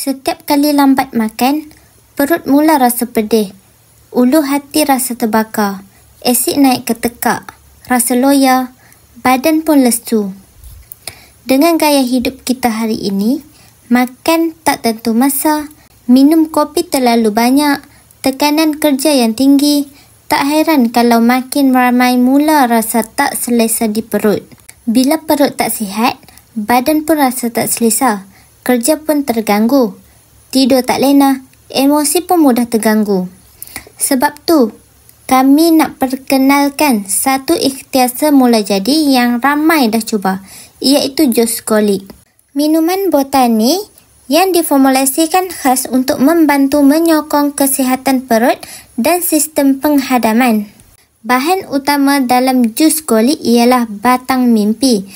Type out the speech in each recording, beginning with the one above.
Setiap kali lambat makan, perut mula rasa pedih, ulu hati rasa terbakar, asid naik ke tekak, rasa loya, badan pun lesu. Dengan gaya hidup kita hari ini, makan tak tentu masa, minum kopi terlalu banyak, tekanan kerja yang tinggi, tak heran kalau makin ramai mula rasa tak selesa di perut. Bila perut tak sihat, badan pun rasa tak selesa, kerja pun terganggu, tidur tak lena, emosi pun mudah terganggu. Sebab tu, kami nak perkenalkan satu ikhtiar semula jadi yang ramai dah cuba, iaitu jus kolik. Minuman botani yang diformulasikan khas untuk membantu menyokong kesihatan perut dan sistem penghadaman. Bahan utama dalam jus kolik ialah batang mimpi,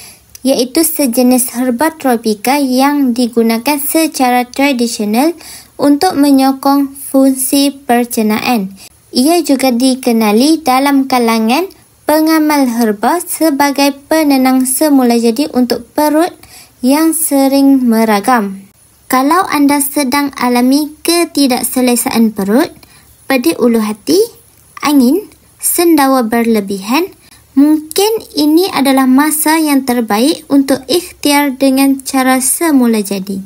iaitu sejenis herba tropika yang digunakan secara tradisional untuk menyokong fungsi pencernaan. Ia juga dikenali dalam kalangan pengamal herba sebagai penenang semula jadi untuk perut yang sering meragam. Kalau anda sedang alami ketidakselesaan perut, pedih ulu hati, angin, sendawa berlebihan, mungkin ini adalah masa yang terbaik untuk ikhtiar dengan cara semula jadi.